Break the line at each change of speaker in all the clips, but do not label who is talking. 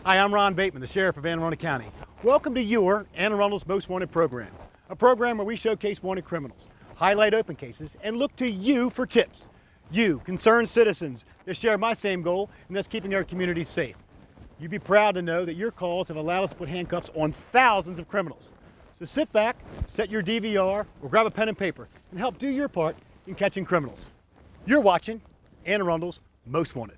Hi, I'm Ron Bateman, the Sheriff of Anne Arundel County. Welcome to your Anne Arundel's Most Wanted program, a program where we showcase wanted criminals, highlight open cases, and look to you for tips. You, concerned citizens, that share my same goal, and that's keeping our community safe. You'd be proud to know that your calls have allowed us to put handcuffs on thousands of criminals. So sit back, set your DVR, or grab a pen and paper, and help do your part in catching criminals. You're watching Anne Arundel's Most Wanted.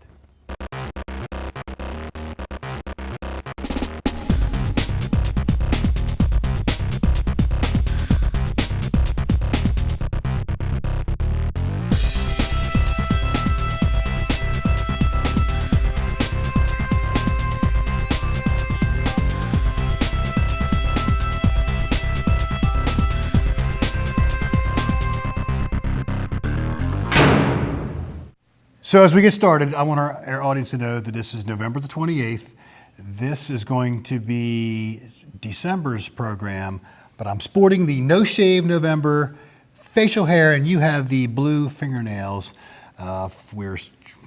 So as we get started, I want our audience to know that this is November the 28th. This is going to be December's program, but I'm sporting the No Shave November facial hair, and you have the blue fingernails. We're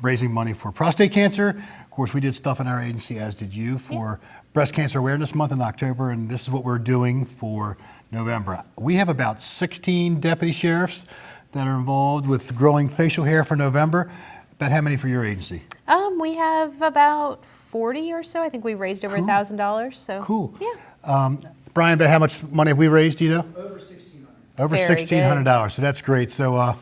raising money for prostate cancer. Of course, we did stuff in our agency, as did you, for Breast Cancer Awareness Month in October, and this is what we're doing for November. We have about 16 deputy sheriffs that are involved with growing facial hair for November. About how many for your agency?
We have about 40 or so. I think we raised over $1,000. So
cool.
Yeah.
Brian, about how much money have we raised? Do you know?
Over $1,600.
Over $1,600. So that's great. So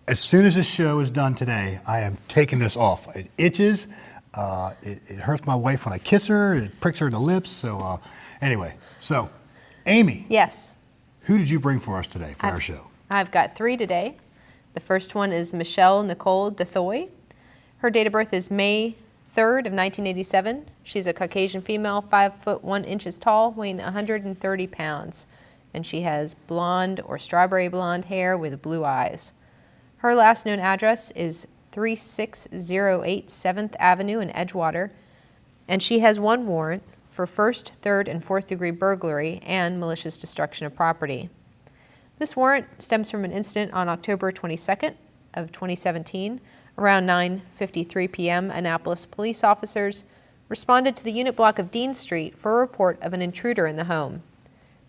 as soon as this show is done today, I am taking this off. It itches. It hurts my wife when I kiss her. It pricks her in the lips. So anyway, so Amy.
Yes.
Who did you bring for us today for our show?
I've got 3 today. The first one is Michelle Nicole DeThoy. Her date of birth is May 3rd of 1987. She's a Caucasian female, 5 foot 1 inches tall, weighing 130 pounds. And she has blonde or strawberry blonde hair with blue eyes. Her last known address is 3608 7th Avenue in Edgewater. And she has 1 warrant for 1st, 3rd, and 4th degree burglary and malicious destruction of property. This warrant stems from an incident on October 22nd of 2017. Around 9:53 p.m., Annapolis police officers responded to the unit block of Dean Street for a report of an intruder in the home.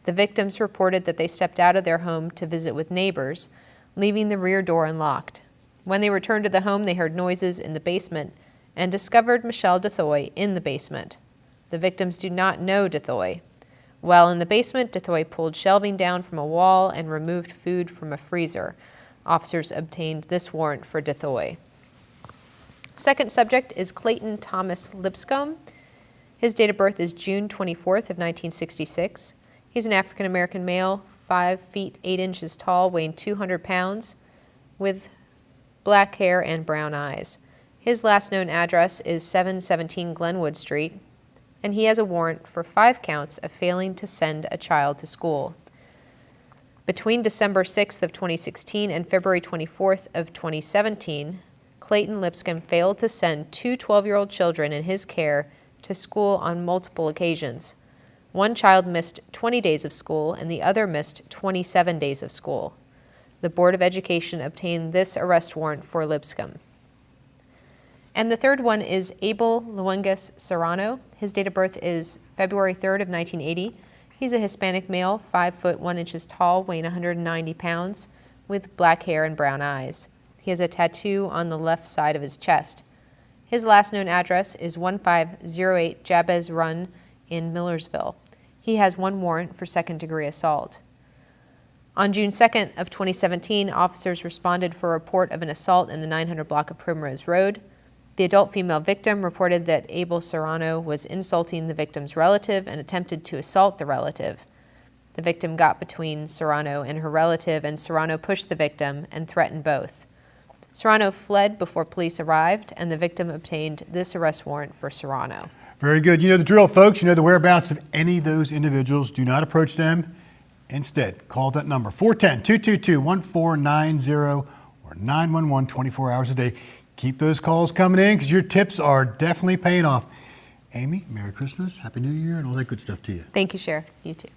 The victims reported that they stepped out of their home to visit with neighbors, leaving the rear door unlocked. When they returned to the home, they heard noises in the basement and discovered Michelle DeThoy in the basement. The victims do not know DeThoy. While in the basement, DeThoy pulled shelving down from a wall and removed food from a freezer. Officers obtained this warrant for DeThoy. Second subject is Clayton Thomas Lipscomb. His date of birth is June 24th of 1966. He's an African-American male, 5 feet 8 inches tall, weighing 200 pounds, with black hair and brown eyes. His last known address is 717 Glenwood Street, and he has a warrant for 5 counts of failing to send a child to school. Between December 6th of 2016 and February 24th of 2017, Clayton Lipscomb failed to send 2 12-year-old children in his care to school on multiple occasions. One child missed 20 days of school and the other missed 27 days of school. The Board of Education obtained this arrest warrant for Lipscomb. And the third one is Abel Luengas Serrano. His date of birth is February 3rd of 1980. He's a Hispanic male, 5 foot 1 inches tall, weighing 190 pounds, with black hair and brown eyes. He has a tattoo on the left side of his chest. His last known address is 1508 Jabez Run in Millersville. He has 1 warrant for 2nd degree assault. On June 2nd of 2017, officers responded for a report of an assault in the 900 block of Primrose Road. The adult female victim reported that Abel Serrano was insulting the victim's relative and attempted to assault the relative. The victim got between Serrano and her relative, and Serrano pushed the victim and threatened both. Serrano fled before police arrived, and the victim obtained this arrest warrant for Serrano.
Very good. You know the drill, folks. You know the whereabouts of any of those individuals. Do not approach them. Instead, call that number, 410-222-1490 or 911 24 hours a day. Keep those calls coming in because your tips are definitely paying off. Amy, Merry Christmas, Happy New Year, and all that good stuff to you.
Thank you, Sheriff. You too.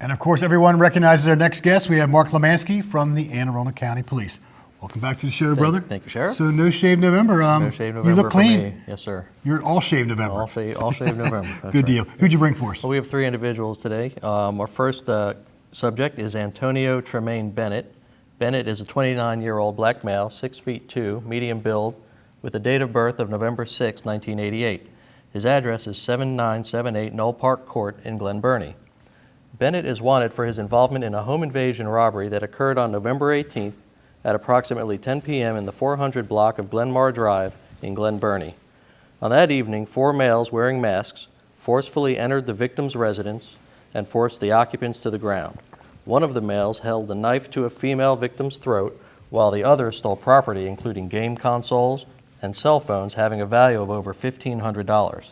And of course, everyone recognizes our next guest. We have Mark Lemansky from the Anne Arundel County Police. Welcome back to the show, brother.
Thank you, Sheriff.
So No Shave November.
No Shave November
you look clean.
for me. Yes, sir.
You're all shave November.
All shave November. That's
Good
right.
deal. Who'd you bring for us?
Well, we have three individuals today. Our first subject is Antonio Tremaine Bennett. Bennett is a 29-year-old black male, 6'2", medium build, with a date of birth of November 6, 1988. His address is 7978 Knoll Park Court in Glen Burnie. Bennett is wanted for his involvement in a home invasion robbery that occurred on November 18th at approximately 10 p.m. in the 400 block of Glenmar Drive in Glen Burnie. On that evening, 4 males wearing masks forcefully entered the victim's residence and forced the occupants to the ground. One of the males held a knife to a female victim's throat, while the other stole property including game consoles and cell phones having a value of over $1,500.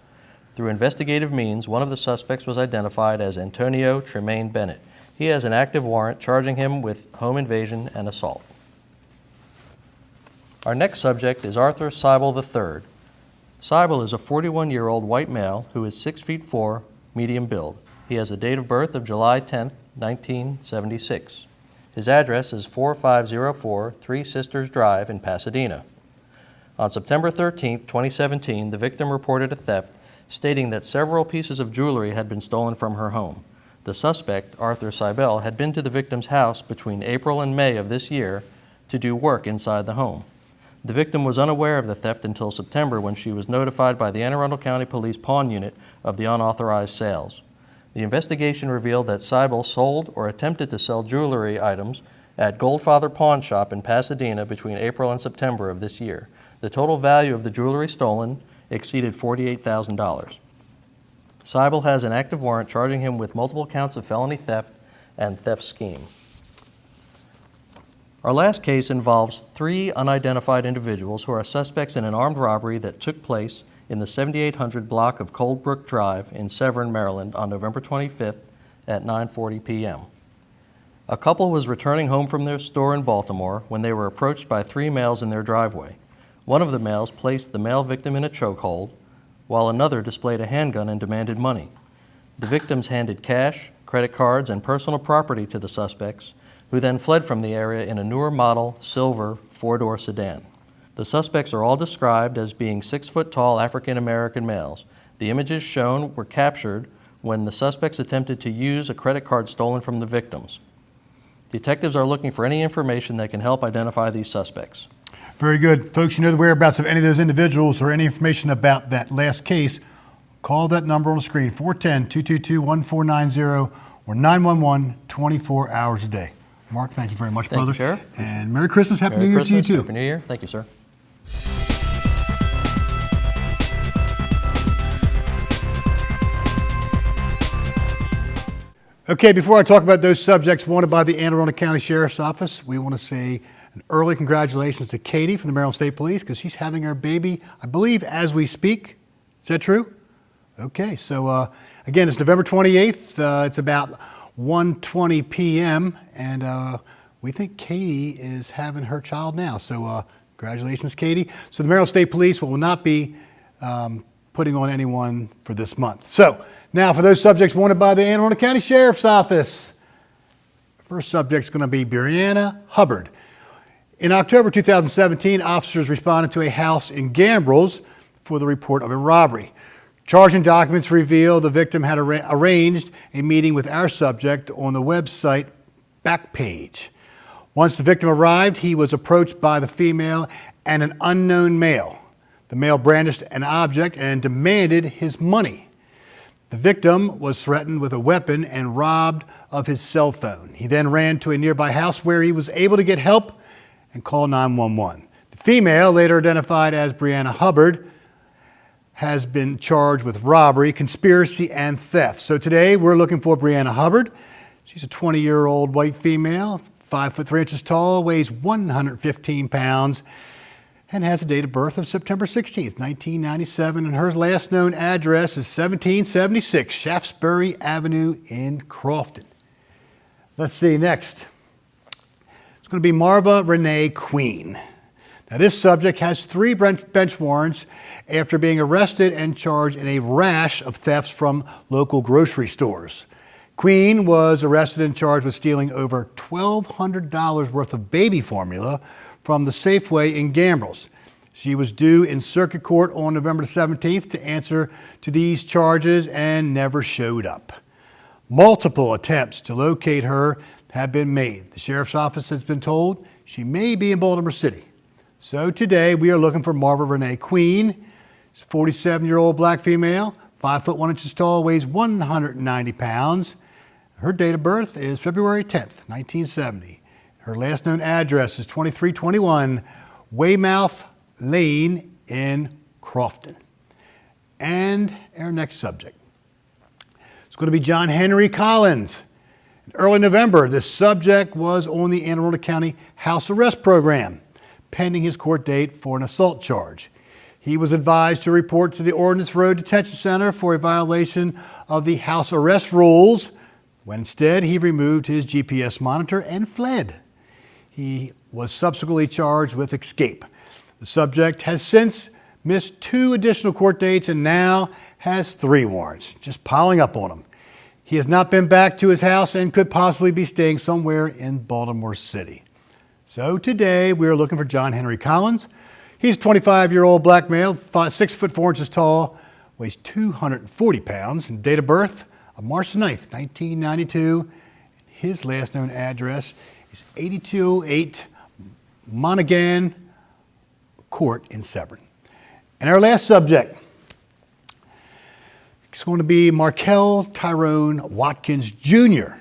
Through investigative means, one of the suspects was identified as Antonio Tremaine Bennett. He has an active warrant charging him with home invasion and assault. Our next subject is Arthur Seibel III. Seibel is a 41-year-old white male who is 6'4", medium build. He has a date of birth of July 10, 1976. His address is 4504 Three Sisters Drive in Pasadena. On September 13, 2017, the victim reported a theft, stating that several pieces of jewelry had been stolen from her home. The suspect, Arthur Seibel, had been to the victim's house between April and May of this year to do work inside the home. The victim was unaware of the theft until September, when she was notified by the Anne Arundel County Police Pawn Unit of the unauthorized sales. The investigation revealed that Seibel sold or attempted to sell jewelry items at Goldfather Pawn Shop in Pasadena between April and September of this year. The total value of the jewelry stolen exceeded $48,000. Seibel has an active warrant charging him with multiple counts of felony theft and theft scheme. Our last case involves 3 unidentified individuals who are suspects in an armed robbery that took place in the 7800 block of Coldbrook Drive in Severn, Maryland on November 25th at 9:40 p.m. A couple was returning home from their store in Baltimore when they were approached by 3 males in their driveway. One of the males placed the male victim in a chokehold, while another displayed a handgun and demanded money. The victims handed cash, credit cards, and personal property to the suspects, who then fled from the area in a newer model silver 4-door sedan. The suspects are all described as being 6-foot-tall African-American males. The images shown were captured when the suspects attempted to use a credit card stolen from the victims. Detectives are looking for any information that can help identify these suspects.
Very good. Folks, you know the whereabouts of any of those individuals or any information about that last case, call that number on the screen, 410-222-1490 or 911 24 hours a day. Mark, thank you very much,
Thank
brother.
you, Sheriff.
And Merry Christmas, Happy
Merry
New Year
Christmas,
to you too.
Happy New Year. Thank you, sir.
Okay, before I talk about those subjects wanted by the Anne Arundel County Sheriff's Office, we want to say an early congratulations to Katie from the Maryland State Police because she's having her baby, I believe, as we speak. Is that true? Okay, so again, it's November 28th. It's about 1:20 p.m. and we think Katie is having her child now. So congratulations, Katie. So the Maryland State Police will not be putting on anyone for this month. So now for those subjects wanted by the Anne Arundel County Sheriff's Office. First subject is going to be Brianna Hubbard. In October 2017, officers responded to a house in Gambrills for the report of a robbery. Charging documents reveal the victim had arranged a meeting with our subject on the website Backpage. Once the victim arrived, he was approached by the female and an unknown male. The male brandished an object and demanded his money. The victim was threatened with a weapon and robbed of his cell phone. He then ran to a nearby house where he was able to get help and call 911. The female, later identified as Brianna Hubbard, has been charged with robbery, conspiracy, and theft. So today we're looking for Brianna Hubbard. She's a 20-year-old white female, 5 foot 3 inches tall, weighs 115 pounds, and has a date of birth of September 16th, 1997, and her last known address is 1776 Shaftesbury Avenue in Crofton. Let's see, next. It's going to be Marva Renee Queen. Now, this subject has 3 bench warrants after being arrested and charged in a rash of thefts from local grocery stores. Queen was arrested and charged with stealing over $1,200 worth of baby formula from the Safeway in Gambrills. She was due in circuit court on November 17th to answer to these charges and never showed up. Multiple attempts to locate her have been made. The sheriff's office has been told she may be in Baltimore City. So today we are looking for Marva Renee Queen. She's a 47-year-old black female, 5 foot 1 inches tall, weighs 190 pounds. Her date of birth is February 10th, 1970. Her last known address is 2321 Weymouth Lane in Crofton. And our next subject is going to be John Henry Collins. In early November, this subject was on the Anne Arundel County house arrest program, pending his court date for an assault charge. He was advised to report to the Ordnance Road Detention Center for a violation of the house arrest rules, when instead he removed his GPS monitor and fled. He was subsequently charged with escape. The subject has since missed 2 additional court dates and now has 3 warrants, just piling up on him. He has not been back to his house and could possibly be staying somewhere in Baltimore City. So today we are looking for John Henry Collins. He's a 25-year-old black male, 6 foot 4 inches tall, weighs 240 pounds, and date of birth of March 9th, 1992. His last known address is 8208 Monaghan Court in Severn. And our last subject is going to be Markel Tyrone Watkins Jr.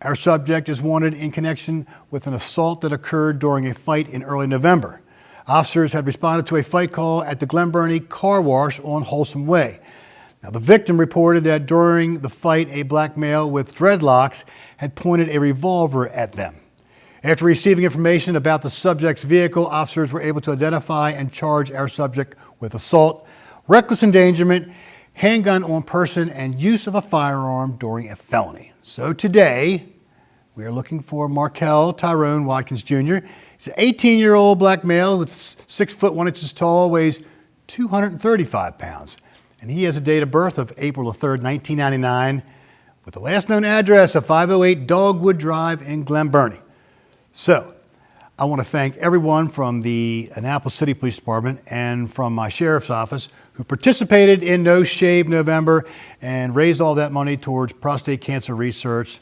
Our subject is wanted in connection with an assault that occurred during a fight in early November. Officers had responded to a fight call at the Glen Burnie Car Wash on Wholesome Way. Now, the victim reported that during the fight, a black male with dreadlocks had pointed a revolver at them. After receiving information about the subject's vehicle, officers were able to identify and charge our subject with assault, reckless endangerment, handgun on person, and use of a firearm during a felony. So today, we are looking for Markel Tyrone Watkins Jr. He's an 18-year-old black male with 6 foot 1 inches tall, weighs 235 pounds. And he has a date of birth of April 3rd, 1999, with the last known address of 508 Dogwood Drive in Glen Burnie. So, I want to thank everyone from the Annapolis City Police Department and from my sheriff's office who participated in No Shave November and raised all that money towards prostate cancer research.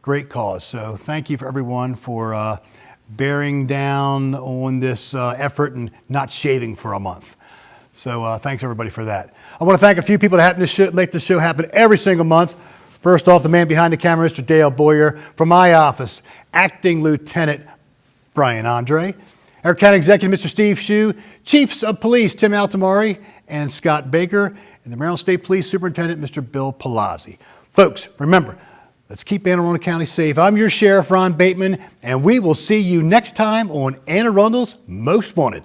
Great cause. So thank you for everyone for bearing down on this effort and not shaving for a month. So thanks everybody for that. I want to thank a few people that make this show happen every single month. First off, the man behind the camera, Mr. Dale Boyer. From my office, Acting Lieutenant Brian Andre. Our County Executive, Mr. Steve Shue. Chiefs of Police, Tim Altamari and Scott Baker. And the Maryland State Police Superintendent, Mr. Bill Palazzi. Folks, remember, let's keep Anne Arundel County safe. I'm your Sheriff, Ron Bateman, and we will see you next time on Anne Arundel's Most Wanted.